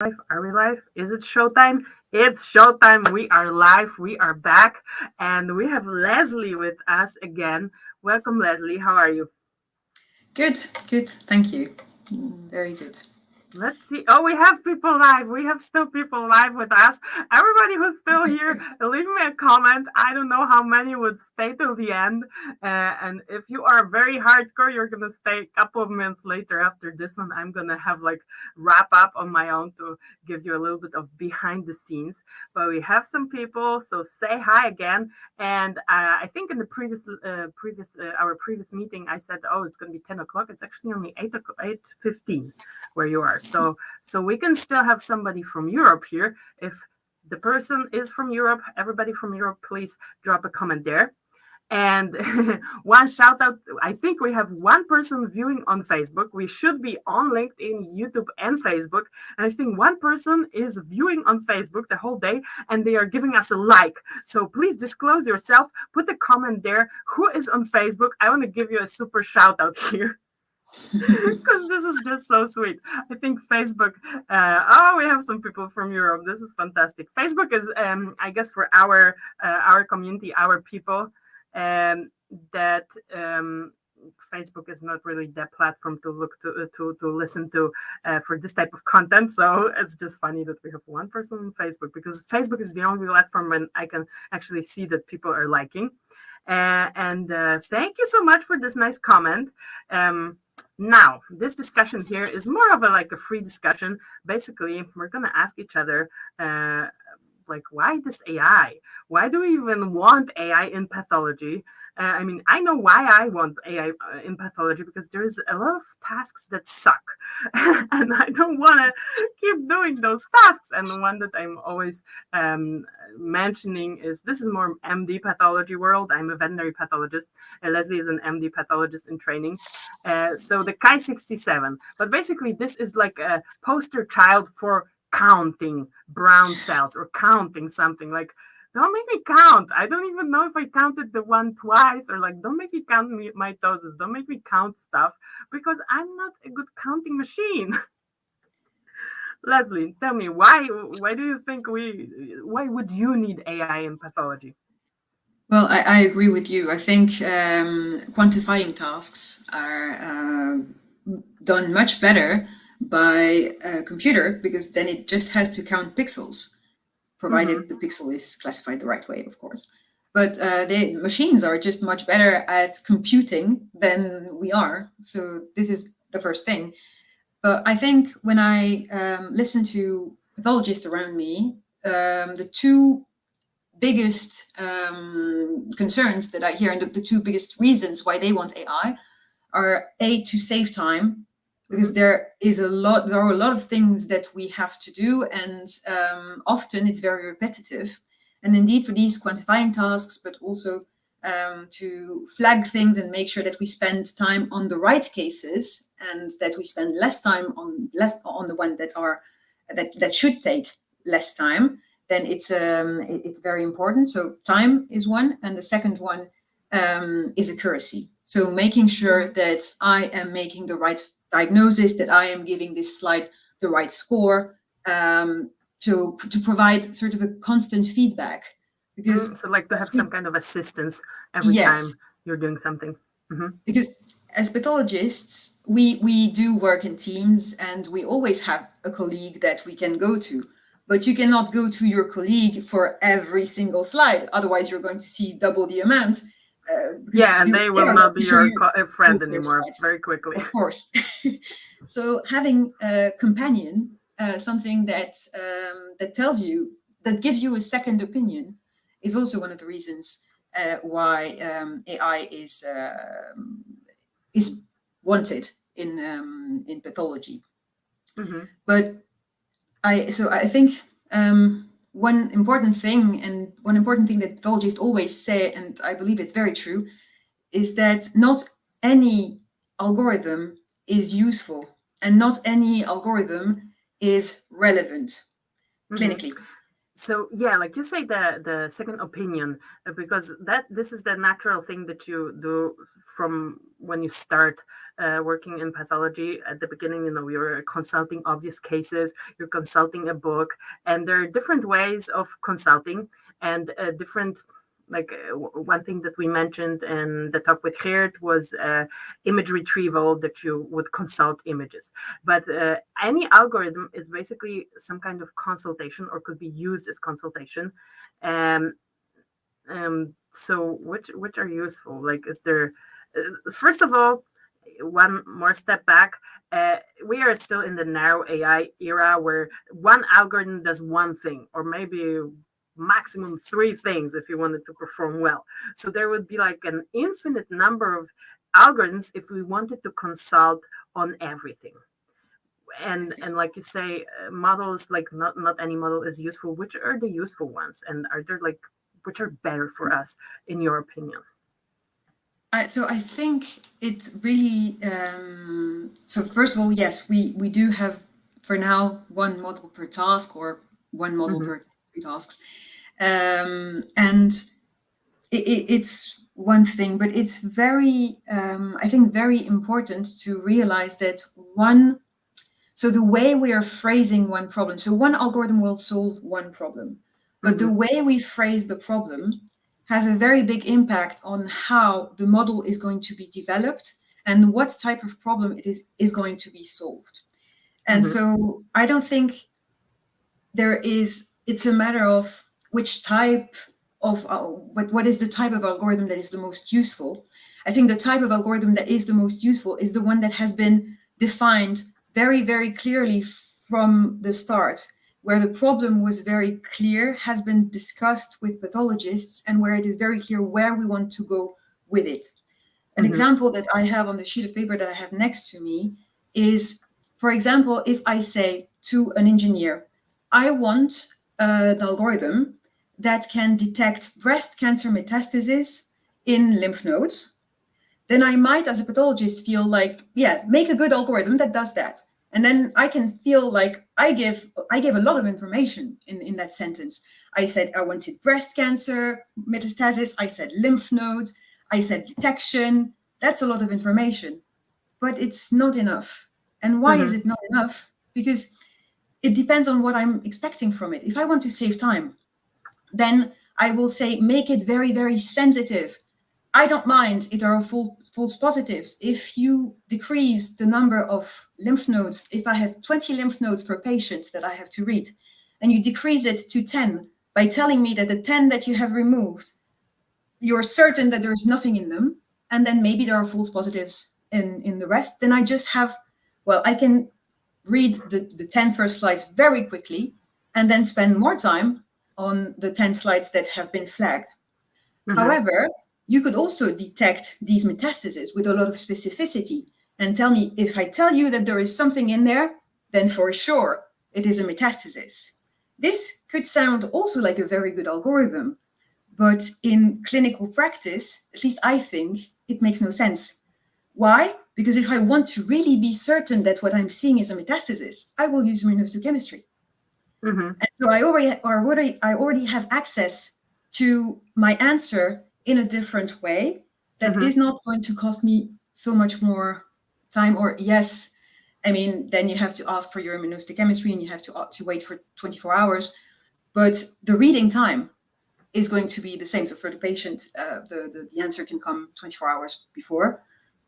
live? Are we live? Is it showtime? It's showtime. We are live. We are back. And we have Leslie with us again. Welcome, Leslie. How are you? Good, good. Thank you. Very good. Let's see. Oh, we have people live. We have still people live with us. Everybody who's still here, leave me a comment. I don't know how many would stay till the end. And if you are very hardcore, you're gonna stay a couple of minutes later after this one. I'm gonna have like wrap up on my own to give you a little bit of behind the scenes. But we have some people, so say hi again. And I think in the our previous meeting, I said, oh, it's gonna be 10 o'clock. It's actually only 8:15 where you are. So we can still have somebody from Europe here. If the person is from Europe, everybody from Europe, please drop a comment there. And one shout out, I think we have one person viewing on Facebook. We should be on LinkedIn, YouTube, and Facebook. And I think one person is viewing on Facebook the whole day and they are giving us a like. So please disclose yourself, put a comment there. Who is on Facebook? I want to give you a super shout out here. Because this is just so sweet. I think Facebook. We have some people from Europe. This is fantastic. Facebook is, I guess, for our community, our people. Um, that Facebook is not really the platform to look to listen to for this type of content. So it's just funny that we have one person on Facebook because Facebook is the only platform when I can actually see that people are liking. And thank you so much for this nice comment. Now, this discussion here is more of a free discussion. Basically, we're gonna ask each other, why this AI? Why do we even want AI in pathology? I mean, I know why I want AI in pathology because there's a lot of tasks that suck, and I don't want to keep doing those tasks. And the one that I'm always mentioning is this is more MD pathology world. I'm a veterinary pathologist. Leslie is an MD pathologist in training. So the Chi 67, but basically this is like a poster child for counting brown cells or counting something like don't make me count. I don't even know if I counted the one twice or don't make me count mitosis. Don't make me count stuff because I'm not a good counting machine. Leslie, tell me why do you think why would you need AI in pathology? Well, I agree with you. I think quantifying tasks are done much better by a computer because then it just has to count pixels, provided the pixel is classified the right way, of course. But the machines are just much better at computing than we are. So this is the first thing. But I think when I listen to pathologists around me, the two biggest concerns that I hear and the two biggest reasons why they want AI are to save time, because there are a lot of things that we have to do, and often it's very repetitive. And indeed, for these quantifying tasks, but also to flag things and make sure that we spend time on the right cases and that we spend less time on the one that should take less time, then it's very important. So time is one, and the second one is accuracy. So making sure that I am making the right diagnosis, that I am giving this slide the right score, to provide sort of a constant feedback. Because So to have some kind of assistance every time yes, you're doing something. because as pathologists, we do work in teams, and we always have a colleague that we can go to. But you cannot go to your colleague for every single slide. Otherwise, you're going to see double the amount. Yeah, and they will not be your friend their anymore slides, very quickly. of course. So having a companion, something that tells you, that gives you a second opinion, is also one of the reasons why AI is wanted in pathology. But I think one important thing that pathologists always say, and I believe it's very true, is that not any algorithm is useful and not any algorithm is relevant clinically. So yeah, like you say, the second opinion, because this is the natural thing that you do from when you start working in pathology at the beginning, you're consulting obvious cases, you're consulting a book, and there are different ways of consulting and different. Like one thing that we mentioned in the talk with Geert was image retrieval, that you would consult images. But any algorithm is basically some kind of consultation or could be used as consultation. Um, so which are useful? Like, is there first of all, one more step back. We are still in the narrow AI era where one algorithm does one thing, or maybe maximum three things if you wanted to perform well. So there would be like an infinite number of algorithms if we wanted to consult on everything. And like you say, models, like not any model is useful. Which are the useful ones, and are there like which are better for us in your opinion? So I think it's really, so first of all, yes, we do have for now one model per task or one model Mm-hmm. per two tasks. And it's one thing, but it's very, I think, very important to realize that so the way we are phrasing one problem, so one algorithm will solve one problem, but the Mm-hmm. way we phrase the problem has a very big impact on how the model is going to be developed and what type of problem it is going to be solved. And Mm-hmm. so I don't think it's a matter of which type of what is the type of algorithm that is the most useful. I think the type of algorithm that is the most useful is the one that has been defined very, very clearly from the start, where the problem was very clear, has been discussed with pathologists, and where it is very clear where we want to go with it. An Mm-hmm. example that I have on the sheet of paper that I have next to me is, for example, if I say to an engineer, I want an algorithm that can detect breast cancer metastasis in lymph nodes, then I might, as a pathologist, feel like, yeah, make a good algorithm that does that. And then I can feel like I give a lot of information in that sentence. I said I wanted breast cancer metastasis. I said lymph node. I said detection. That's a lot of information, but it's not enough. And why is Mm-hmm. it not enough? Because it depends on what I'm expecting from it. If I want to save time, then I will say make it very, very sensitive. I don't mind if there are false positives. If you decrease the number of lymph nodes, if I have 20 lymph nodes per patient that I have to read, and you decrease it to 10 by telling me that the 10 that you have removed, you're certain that there is nothing in them, and then maybe there are false positives in the rest, then I just have, well, I can read the 10 first slides very quickly and then spend more time on the 10 slides that have been flagged. Mm-hmm. However, you could also detect these metastases with a lot of specificity and tell me, if I tell you that there is something in there, then for sure it is a metastasis. This could sound also like a very good algorithm, but in clinical practice, at least I think, it makes no sense. Why? Because if I want to really be certain that what I'm seeing is a metastasis, I will use immunohistochemistry. Mm-hmm. And so I already have access to my answer in a different way that Mm-hmm. is not going to cost me so much more time. Or yes, I mean, then you have to ask for your immunohistochemistry and you have to wait for 24 hours. But the reading time is going to be the same. So for the patient, the answer can come 24 hours before.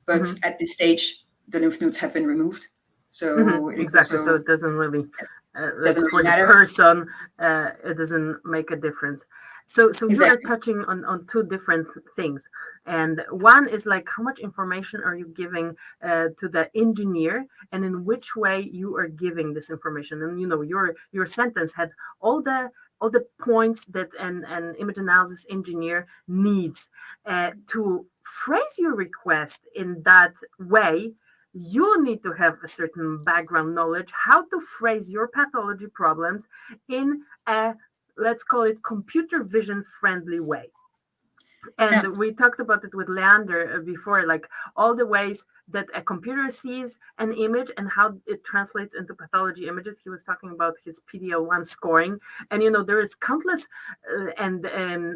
But Mm-hmm. at this stage, the lymph nodes have been removed. So Mm-hmm. it is Exactly. So also, it doesn't really, like doesn't for really the matter. person, it doesn't make a difference. So you are Exactly. touching on two different things, and one is like how much information are you giving to the engineer, and in which way you are giving this information. And your sentence had all the points that an image analysis engineer needs to phrase your request in that way. You need to have a certain background knowledge how to phrase your pathology problems in a, let's call it, computer vision friendly way. Yeah. And we talked about it with Leander before, like all the ways that a computer sees an image and how it translates into pathology images. He was talking about his PDL1 scoring, and there is countless, and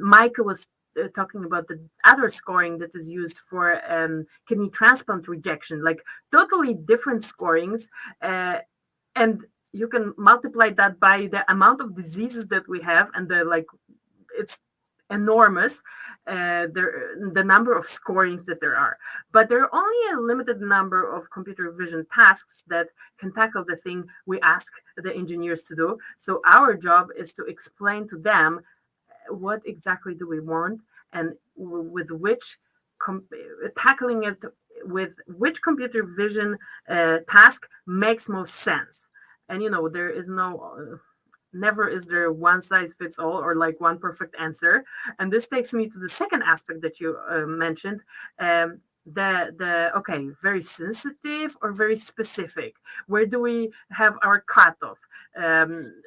Micah was talking about the other scoring that is used for kidney transplant rejection, like totally different scorings, and you can multiply that by the amount of diseases that we have, and the like, it's enormous. The number of scorings that there are, but there are only a limited number of computer vision tasks that can tackle the thing we ask the engineers to do. So our job is to explain to them what exactly do we want, and with which tackling it with which computer vision task makes most sense. And there is no never is there one size fits all or like one perfect answer. And this takes me to the second aspect that you mentioned. The okay, very sensitive or very specific, where do we have our cutoff?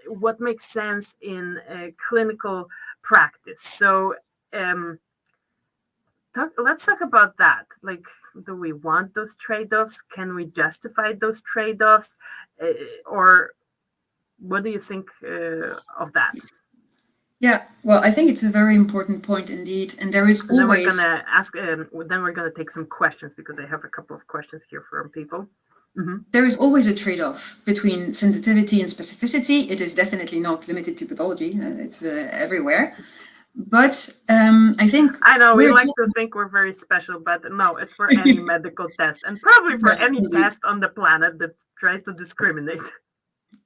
What makes sense in clinical practice? So let's talk about that. Like, do we want those trade-offs? Can we justify those trade-offs? Or what do you think of that? Yeah, well, I think it's a very important point indeed, and there is And always. then we're gonna ask. Then we're gonna take some questions because I have a couple of questions here from people. Mm-hmm. There is always a trade-off between sensitivity and specificity. It is definitely not limited to pathology; it's everywhere. But I think I know we like to think we're very special, but no, it's for any medical test, and probably for any test on the planet that tries to discriminate.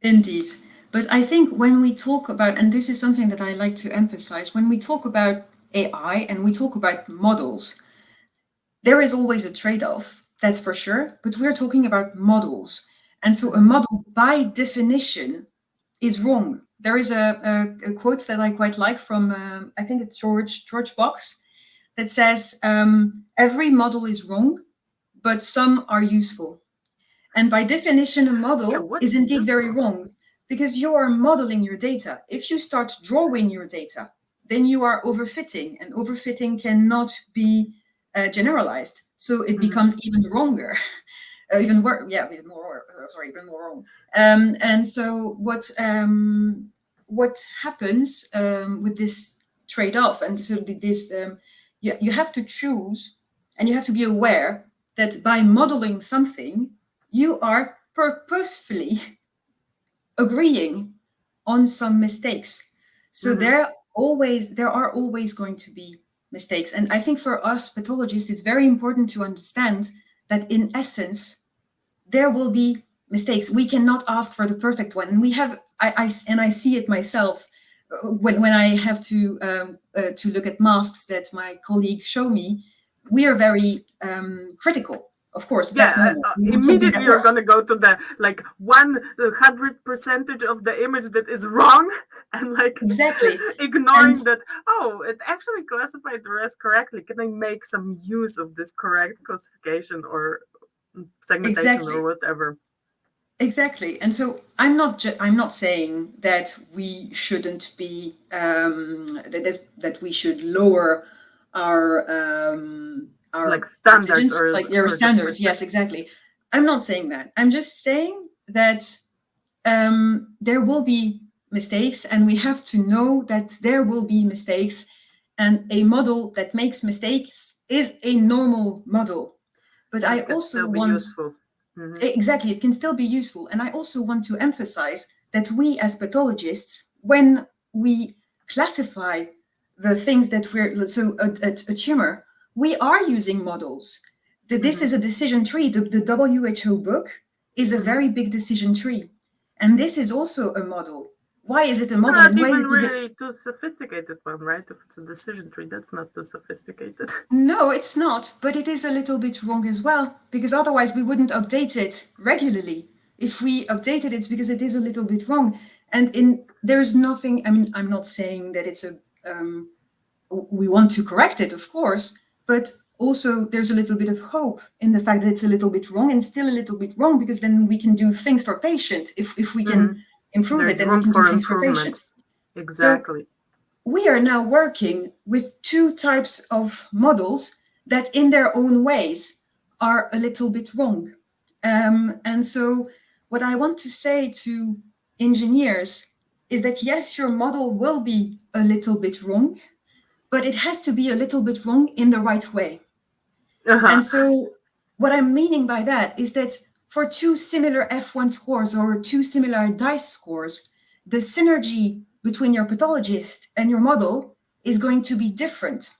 Indeed. But I think when we talk about, and this is something that I like to emphasize, when we talk about AI and we talk about models, there is always a trade-off, that's for sure, but we're talking about models. And so a model by definition is wrong. There is a quote that I quite like from, I think it's George Box, that says, every model is wrong, but some are useful. And by definition, a model is indeed very wrong because you are modeling your data. If you start drawing your data, then you are overfitting, and overfitting cannot be generalized. So it becomes even wronger, even worse. Yeah, even more wrong. And so what happens with this trade-off? And so this, you have to choose, and you have to be aware that by modeling something, you are purposefully agreeing on some mistakes. So there are always going to be mistakes. And I think for us pathologists, it's very important to understand that in essence, there will be mistakes. We cannot ask for the perfect one. And we have, I see it myself when I have to look at masks that my colleagues show me. We are very critical. Of course, that's normal. Immediately you're going to go to the 100% of the image that is wrong, and exactly ignoring that. Oh, it actually classified the rest correctly. Can I make some use of this correct classification or segmentation or whatever? Exactly. And so I'm not saying that we shouldn't be that we should lower our standards or their standards. Yes, exactly. I'm not saying that. I'm just saying that there will be mistakes, and we have to know that there will be mistakes, and a model that makes mistakes is a normal model. But I also want exactly, it can still be useful. And I also want to emphasize that we as pathologists, when we classify the things that a tumor, we are using models. This is a decision tree. The WHO book is a very big decision tree. And this is also a model. Why is it a model? Not even really too sophisticated one, right? If it's a decision tree, that's not too sophisticated. No, it's not. But it is a little bit wrong as well, because otherwise we wouldn't update it regularly. If we update it, it's because it is a little bit wrong. And there's nothing, I mean, I'm not saying that it's we want to correct it, of course, but also there's a little bit of hope in the fact that it's a little bit wrong, and still a little bit wrong, because then we can do things for patient. If we can improve it, then we can do things for patient. Exactly. So we are now working with two types of models that in their own ways are a little bit wrong. And so what I want to say to engineers is that yes, your model will be a little bit wrong, but it has to be a little bit wrong in the right way. Uh-huh. And so what I'm meaning by that is that for two similar F1 scores or two similar DICE scores, the synergy between your pathologist and your model is going to be different.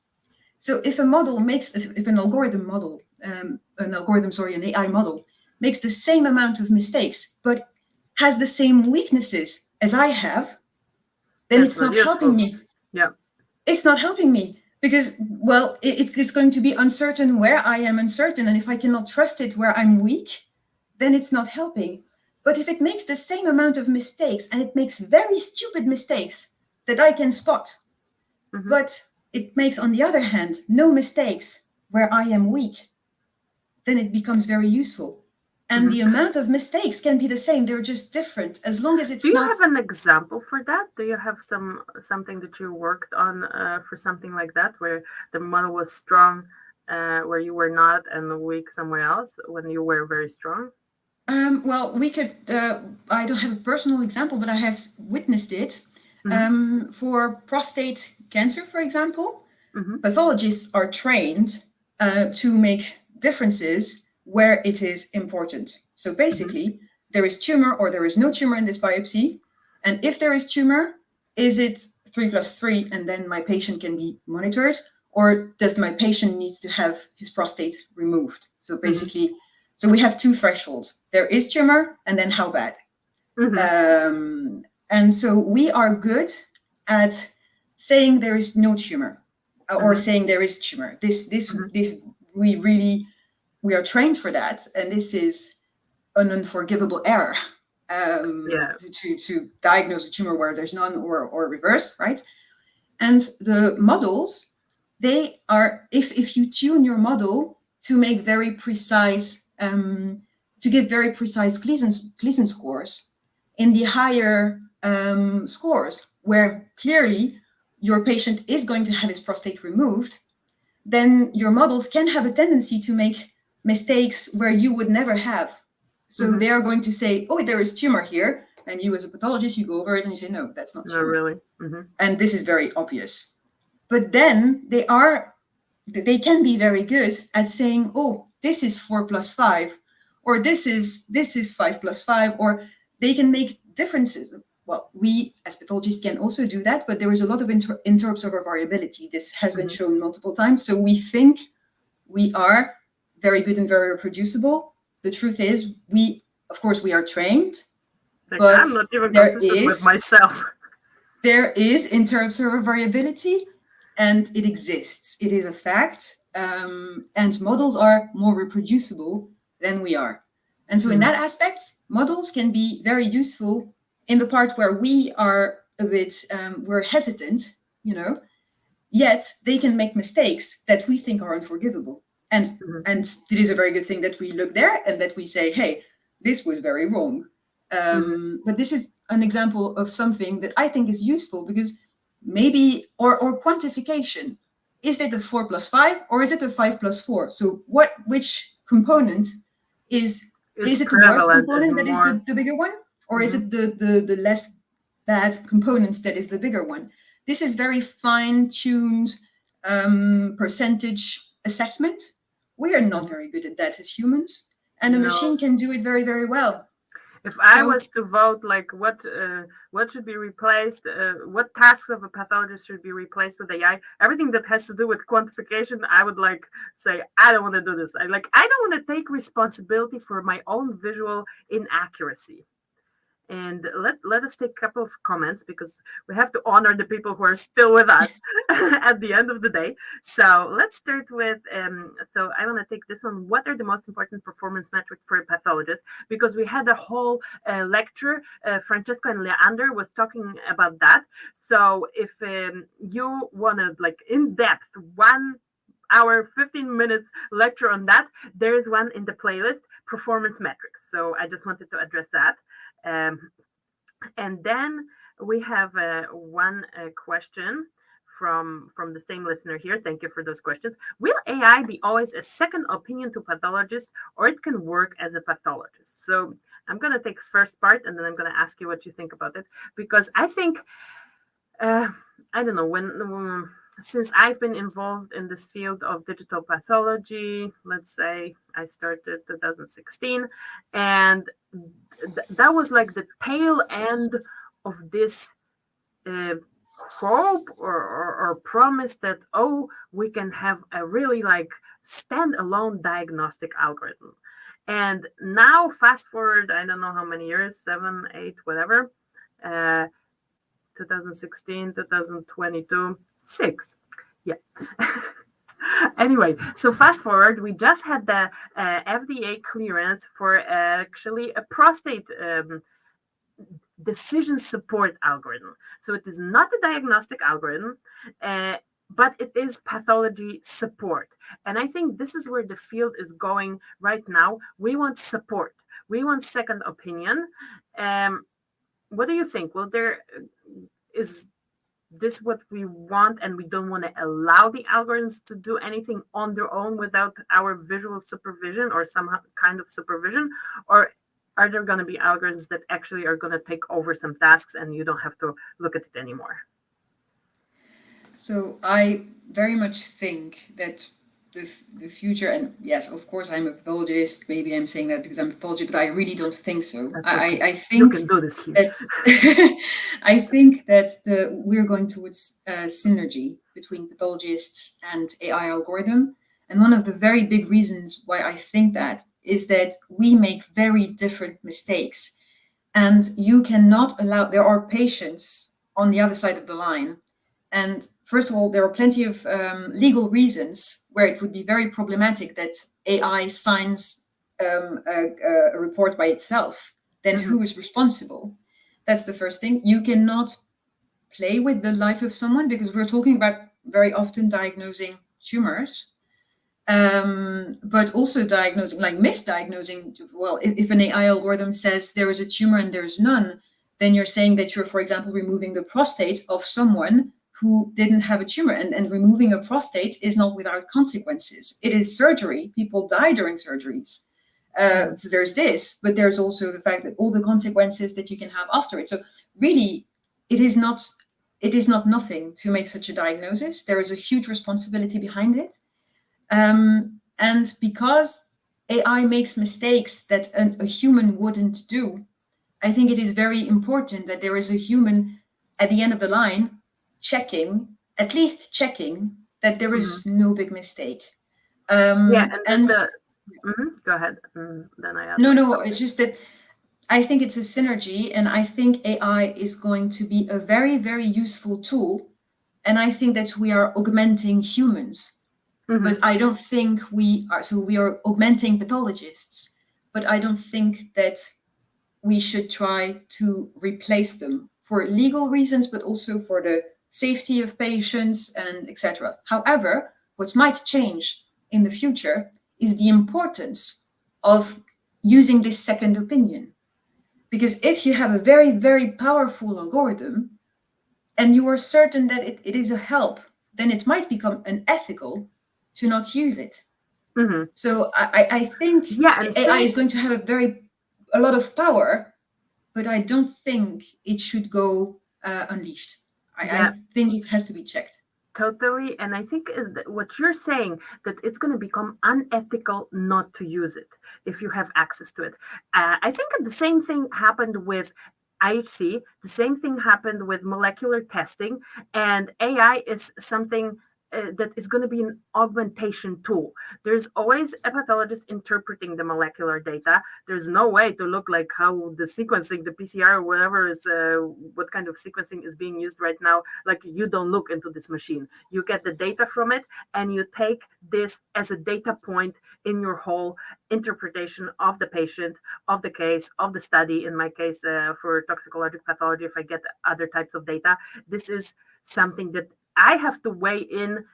So if a model makes, if an algorithm model, an AI model makes the same amount of mistakes, but has the same weaknesses as I have, then It's it's not not helping useful. me. Yeah. It's not helping me because, well, it's going to be uncertain where I am uncertain. And if I cannot trust it where I'm weak, then it's not helping. But if it makes the same amount of mistakes and it makes very stupid mistakes that I can spot, Mm-hmm. but it makes, on the other hand, no mistakes where I am weak, then it becomes very useful. And Mm-hmm. the amount of mistakes can be the same, they're just different, as long as Do it's you not. have an example for that? Do you have something that you worked on for something like that, where the model was strong, where you were not, and weak somewhere else when you were very strong? Well, we could, I don't have a personal example, but I have witnessed it. Mm-hmm. For prostate cancer, for example, Mm-hmm. pathologists are trained to make differences where it is important. So Mm-hmm. basically, there is tumor or there is no tumor in this biopsy. And if there is tumor, is it 3+3 and then my patient can be monitored? Or does my patient needs to have his prostate removed? So Mm-hmm. basically, so we have two thresholds. There is tumor and then how bad? Mm-hmm. And so we are good at saying there is no tumor or Mm-hmm. saying there is tumor. Mm-hmm. This we are trained for that, and this is an unforgivable error Yeah. to diagnose a tumor where there's none or reverse, right? And the models, they are, if you tune your model to make very precise, to give very precise Gleason scores in the higher scores, where clearly your patient is going to have his prostate removed, then your models can have a tendency to make mistakes where you would never have. So Mm-hmm. they are going to say, oh, there is tumor here. And you as a pathologist, you go over it and you say, no, that's not Not tumor. really. Mm-hmm. And this is very obvious. But then they can be very good at saying, oh, this is 4+5, or this is 5+5, or they can make differences. Well, we as pathologists can also do that, but there is a lot of inter-observer variability. This has been Mm-hmm. shown multiple times. So we think we are very good and very reproducible. The truth is, of course, we are trained, Like, but I'm not even there consistent with is myself. there is inter-observer variability, and it exists. It is a fact, and models are more reproducible than we are. And so in Mm-hmm. that aspect, models can be very useful in the part where we are a bit, we're hesitant, yet they can make mistakes that we think are unforgivable. And Mm-hmm. and it is a very good thing that we look there and that we say, hey, this was very wrong. Mm-hmm. But this is an example of something that I think is useful because maybe, or quantification. Is it a 4+5 or is it a 5+4? So which component It's is it the worst prevalent. Is component that is more. the bigger one? Or is Mm-hmm. it the less bad component that is the bigger one? This is very fine-tuned percentage assessment. We are not Mm-hmm. very good at that as humans, and a No. machine can do it very, very well. If I So was to vote, like what should be replaced, what tasks of a pathologist should be replaced with AI, everything that has to do with quantification, I would like say I don't want to do this. I don't want to take responsibility for my own visual inaccuracy. And let us take a couple of comments because we have to honor the people who are still with us at the end of the day. So let's start with so I want to take this one. What are the most important performance metrics for a pathologist? Because we had a whole lecture. Francesco and Leander was talking about that. So if you want to like in depth 1 hour 15 minutes lecture on that, there is one in the playlist, performance metrics. So I just wanted to address that. um, and then we have one question from the same listener here. Thank you for those questions. Will AI be always a second opinion to pathologists, or it can work as a pathologist? So I'm going to take first part, and then I'm going to ask you what you think about it, because I think uh, I don't know when since I've been involved in this field of digital pathology, let's say I started 2016, and that was like the tail end of this uh, hope or promise that, oh, we can have a really like standalone diagnostic algorithm. And now, fast forward, I don't know how many years, 7, 8, whatever, uh, 2016, 2022, 6. Yeah. Anyway, so fast forward, we just had the FDA clearance for actually a prostate decision support algorithm. So it is not a diagnostic algorithm, uh, but it is pathology support. And I think this is where the field is going right now. We want support. We want second opinion. Um, what do you think? Well, there is this what we want, and we don't want to allow the algorithms to do anything on their own without our visual supervision or some kind of supervision? Or are there going to be algorithms that actually are going to take over some tasks and you don't have to look at it anymore? So I very much think that the future, and yes, of course, I'm a pathologist. Maybe I'm saying that because I'm a pathologist, but I really don't think so. That's okay. I You think can do this here. that I think that we're going towards synergy between pathologists and AI algorithm. And one of the very big reasons why I think that is that we make very different mistakes. And you cannot allow, there are patients on the other side of the line. And first of all, there are plenty of legal reasons where it would be very problematic that AI signs a report by itself. Then Mm-hmm. who is responsible? That's the first thing. You cannot play with the life of someone because we're talking about very often diagnosing tumors, but also diagnosing, like misdiagnosing. Well, if an AI algorithm says there is a tumor and there's none, then you're saying that you're, for example, removing the prostate of someone who didn't have a tumor. And removing a prostate is not without consequences. It is surgery. People die during surgeries. Mm-hmm. So there's this, but there's also the fact that all the consequences that you can have after it. So really, it is not nothing to make such a diagnosis. There is a huge responsibility behind it. And because AI makes mistakes that a human wouldn't do, I think it is very important that there is a human at the end of the line checking, at least checking that there Mm-hmm. is no big mistake. Yeah, and And that's a. Mm-hmm. Go ahead. Then I add no, my no, stuff. it's just that I think it's a synergy, and I think AI is going to be a very, very useful tool. And I think that we are augmenting humans, Mm-hmm. but I don't think we are. So we are augmenting pathologists, but I don't think that we should try to replace them for legal reasons, but also for the safety of patients and etc. However, what might change in the future is the importance of using this second opinion. Because if you have a very, very powerful algorithm and you are certain that it is a help, then it might become unethical to not use it. Mm-hmm. So I think Yeah, and AI say is going to have a lot of power, but I don't think it should go unleashed. yeah, I think it has to be checked. totally. And I think what you're saying, that it's going to become unethical not to use it if you have access to it. I think the same thing happened with IHC. The same thing happened with molecular testing, and AI is something. That is going to be an augmentation tool. There's always a pathologist interpreting the molecular data. There's no way to look like how the sequencing, the PCR, or whatever is, what kind of sequencing is being used right now. Like, you don't look into this machine. You get the data from it, and you take this as a data point in your whole interpretation of the patient, of the case, of the study. In my case, for toxicologic pathology, if I get other types of data, this is something that I have to weigh in.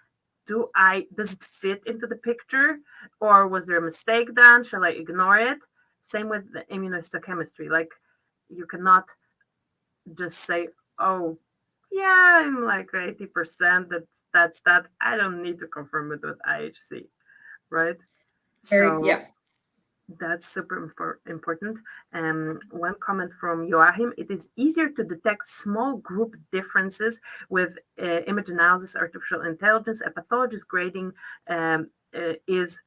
Does it fit into the picture, or was there a mistake done? Shall I ignore it? Same with the immunohistochemistry. Like, you cannot just say, oh, yeah, I'm like 80%. That's that. I don't need to confirm it with IHC, right? Very, So yeah. That's super important. One comment from Joachim: it is easier to detect small group differences with image analysis, artificial intelligence. A pathologist grading is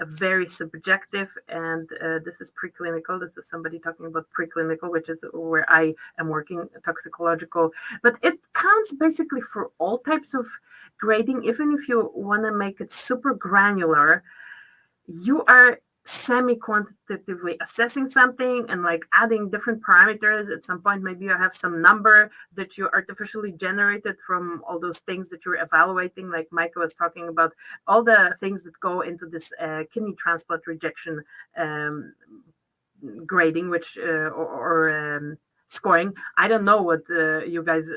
very subjective, and this is preclinical. This is somebody talking about preclinical, which is where I am working, toxicological. But it counts basically for all types of grading, even if you want to make it super granular. You are semi-quantitatively assessing something and like adding different parameters. At some point maybe you have some number that you artificially generated from all those things that you're evaluating, like Micah was talking about, all the things that go into this kidney transplant rejection um, grading, which or scoring. I don't know what you guys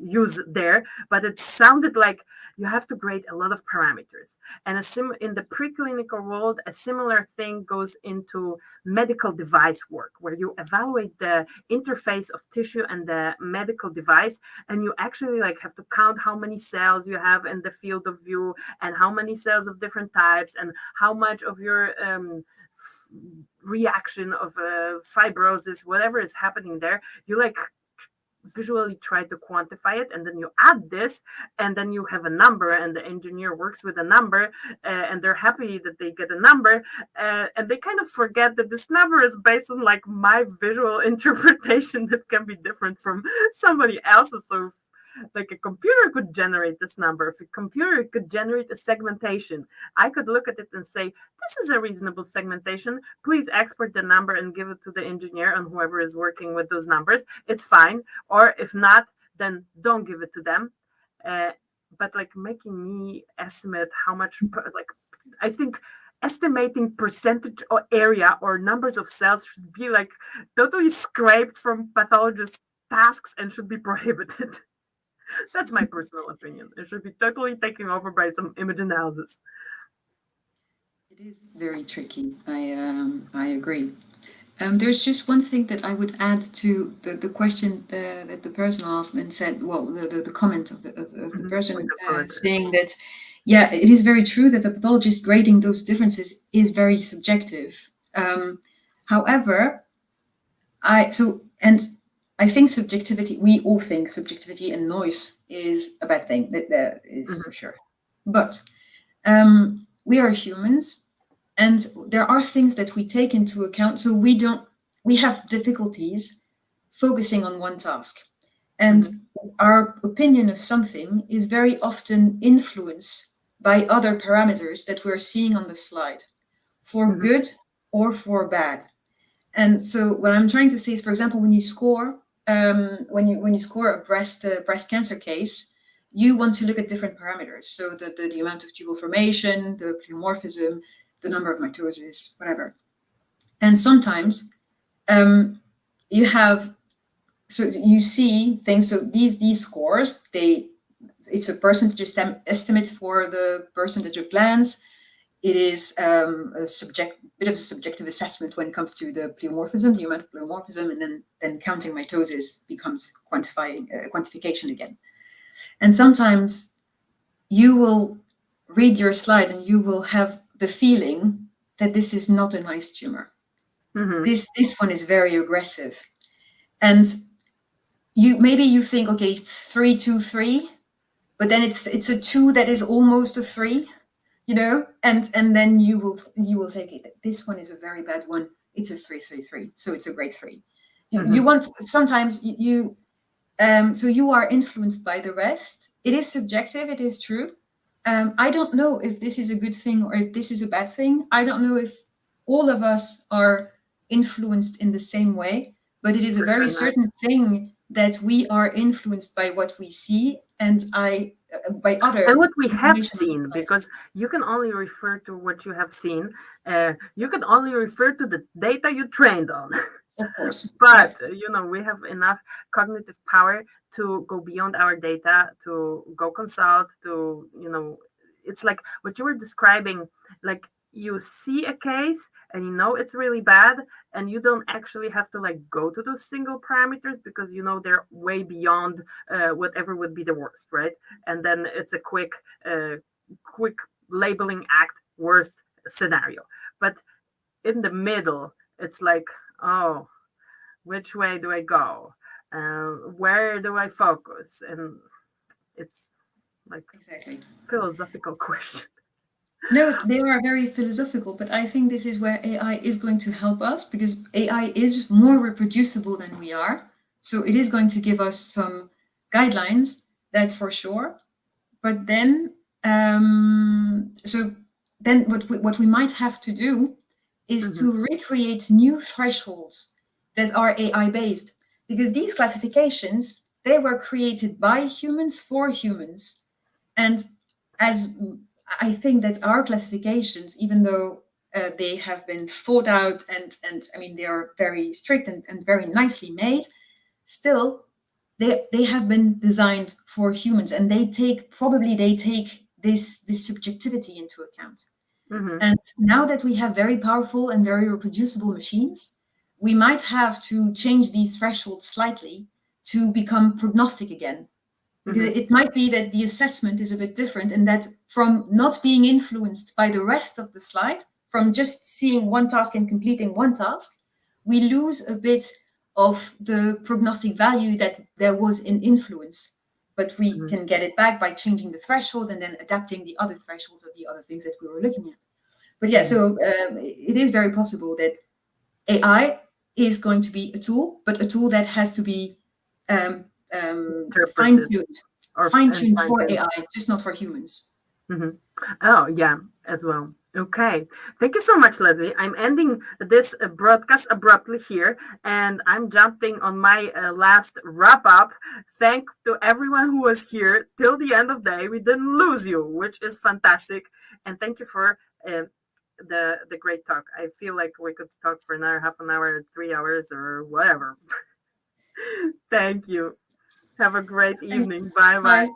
use there, but it sounded like you have to grade a lot of parameters. And in the preclinical world, a similar thing goes into medical device work, where you evaluate the interface of tissue and the medical device, and you actually like have to count how many cells you have in the field of view, and how many cells of different types, and how much of your reaction of fibrosis, whatever is happening there, you like visually try to quantify it, and then you add this, and then you have a number, and the engineer works with a number, and they're happy that they get a number, and they kind of forget that this number is based on like my visual interpretation that can be different from somebody else's. So like a computer could generate this number. If a computer could generate a segmentation, I could look at it and say, this is a reasonable segmentation. Please export the number and give it to the engineer and whoever is working with those numbers. It's fine. Or if not, then don't give it to them. Uh, but like making me estimate how much, like, I think estimating percentage or area or numbers of cells should be like totally scraped from pathologist tasks and should be prohibited. That's my personal opinion. It should be totally taken over by some image analysis. It is very tricky. I agree. There's just one thing that I would add to the question that the person asked and said, well, the comment of the person saying that, yeah, it is very true that the pathologist grading those differences is very subjective. However, I think subjectivity, we all think subjectivity and noise is a bad thing. That is for sure. But we are humans, and there are things that we take into account. So we have difficulties focusing on one task. And our opinion of something is very often influenced by other parameters that we're seeing on the slide, for good or for bad. And so what I'm trying to say is, for example, when you score when you score a breast cancer case, you want to look at different parameters. So the amount of tubal formation, the pleomorphism, the number of mitosis, whatever. And sometimes you have, so you see things. So these scores, it's a percentage estimate for the percentage of glands. It is a bit of a subjective assessment when it comes to the pleomorphism, the amount of pleomorphism, and then counting mitosis becomes quantification again. And sometimes you will read your slide and you will have the feeling that this is not a nice tumor. This one is very aggressive, and maybe you think, okay, it's 3, 2, 3, but then it's a 2 that is almost a 3. And then you will say, okay, this one is a very bad one. It's a 3, 3, 3, so it's a grade 3. You want sometimes so you are influenced by the rest. It is subjective. It is true. I don't know if this is a good thing or if this is a bad thing. I don't know if all of us are influenced in the same way, but it is a very certain thing that we are influenced by what we see and by other and what we have seen, because you can only refer to what you have seen. You can only refer to the data you trained on. Of course. But we have enough cognitive power to go beyond our data, to go consult, to it's like what you were describing. Like, you see a case and it's really bad, and you don't actually have to like go to those single parameters, because they're way beyond whatever would be the worst, right? And then it's a quick labeling act, worst scenario. But in the middle. It's like, oh, which way do I go? Where do I focus? And it's like Exactly. philosophical question. No, they are very philosophical, but I think this is where AI is going to help us because AI is more reproducible than we are. So it is going to give us some guidelines, that's for sure. But then, so then what we might have to do is Hmm. to recreate new thresholds that are AI based because these classifications, they were created by humans for humans. And as I think that our classifications, even though they have been thought out and I mean they are very strict and very nicely made, still they have been designed for humans and they take this subjectivity into account. Hmm. And now that we have very powerful and very reproducible machines, we might have to change these thresholds slightly to become prognostic again because Hmm. it might be that the assessment is a bit different and that from not being influenced by the rest of the slide, from just seeing one task and completing one task, we lose a bit of the prognostic value that there was in influence. But we Hmm. can get it back by changing the threshold and then adapting the other thresholds of the other things that we were looking at. But yeah, Hmm. so it is very possible that AI is going to be a tool, but a tool that has to be um, fine Interpreted tuned, and fine for tuned. AI, just not for humans. Hmm. Oh, yeah, as well. Okay. Thank you so much, Leslie. I'm ending this broadcast abruptly here and I'm jumping on my last wrap up. Thanks to everyone who was here till the end of the day. We didn't lose you, which is fantastic. And thank you for the great talk. I feel like we could talk for another half an hour, 3 hours, or whatever. Thank you. Have a great Thanks. evening. Bye bye. Bye.